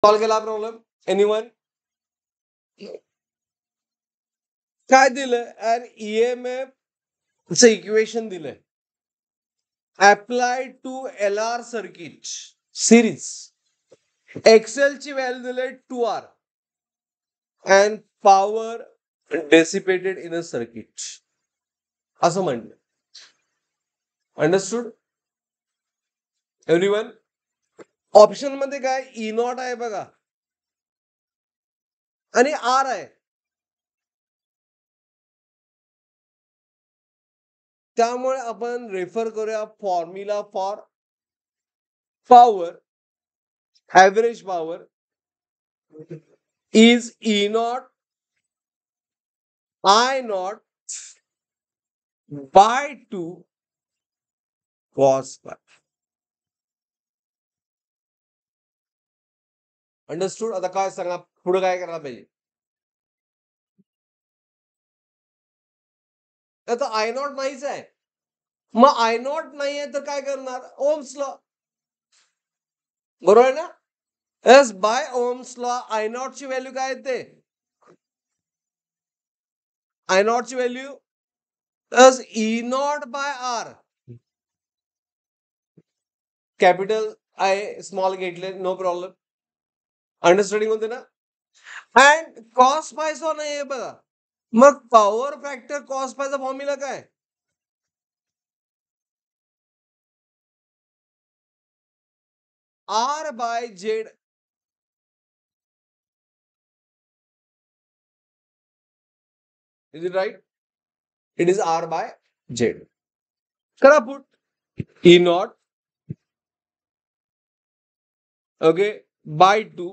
Solve केला problem anyone काय दिलं EMF चं इक्वेशन दिलंय apply to LR circuit series XL ची व्हॅल्यू दिले 2R and power dissipated in a circuit असं म्हणलं अंडरस्टूड एव्हरीवन ऑप्शन मध्ये काय E0 आहे बघा आणि R आहे त्यामुळे आपण रेफर करूया formula for power average power is E0 I0 by 2 cos phi. Understood आता काय सांगा पुढे काय करायला पाहिजे आता I0 नाहीच आहे मग I0 नाही आहे तर काय करणार ओम्स लॉ बरोबर आहे ना S by Ohm's law I0 ची व्हॅल्यू काय येते I0 ची value as E0 by R capital I small घेतले नो प्रॉब्लेम अंडरस्टँडिंग होते ना अँड कॉस पायचा नाही बघा मग पॉवर फॅक्टर कॉस पायचा फॉर्म्युला काय R by Z is it right it is R by Z करा put E0 okay by 2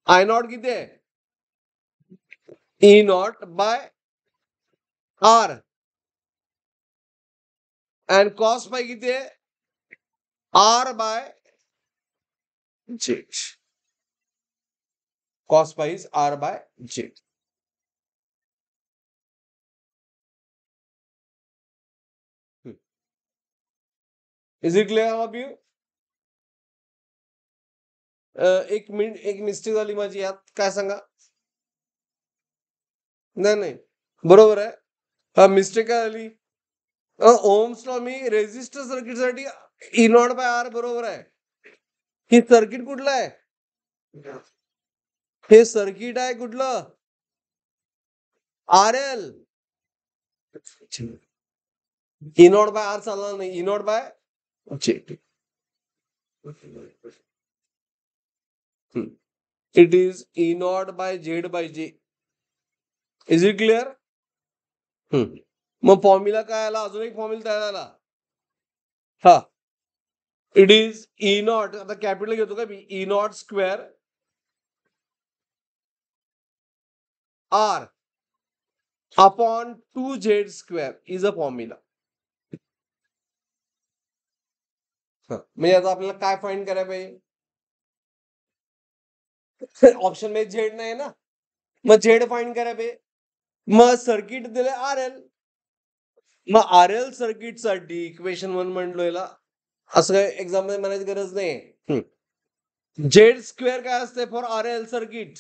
I0 किती आहे E0 by R and cos phi किती आहे R by Z cos phi is R by Z is it clear all of you एक mistake झाली माझी यात काय सांगा नाही बरोबर आहे हा मिस्टेक काय झाली ओम्स लॉ मी रेजिस्टर सर्किट साठी E0 बाय R बरोबर आहे हे सर्किट कुठलं आहे हे सर्किट आहे कुठलं RL E0 बाय R चालणार नाही E0 by J it is E0 by Z by J is it clear मग फॉर्म्युला काय आला अजून एक फॉर्म्युला तयार झाला हा इट इज E0 आता कॅपिटल घेतो का मी E0 square R upon 2Z square is a formula म्हणजे आता आपल्याला काय फाइंड करायला पाहिजे ऑप्शन मध्ये झेड नाही ना मग झेड फाइंड करायला पाहिजे मग सर्किट दिले RL मग RL सर्किट साठी इक्वेशन 1 म्हणलो याला असं काय एक्झाम मध्ये म्हणायची गरज नाही झेड स्क्वेअर काय असते for RL circuit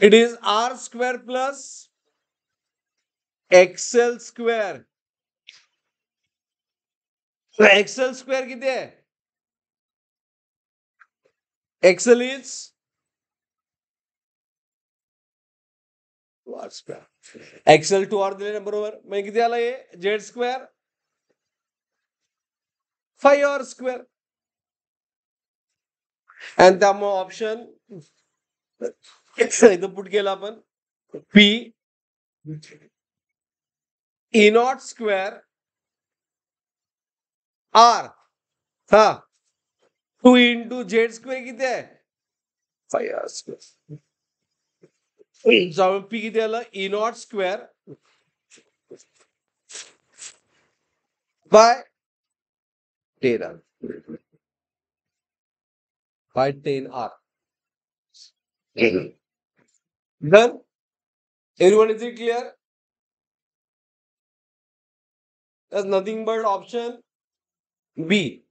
it is R square plus XL square XL square किती आहे XL इज XL 2R दिले ना बरोबर मग किती आला हे Z स्क्वेअर 5R स्क्वेअर आणि त्यामुळे ऑप्शन इथं पुट केला आपण P E0 स्क्वेअर R हा 2 इंटू Z स्क्वेअर किती आहे 5R स्क्वेअर पी किती आलं E0 square by 10R by 10R done everyone is it clear there's nothing but option B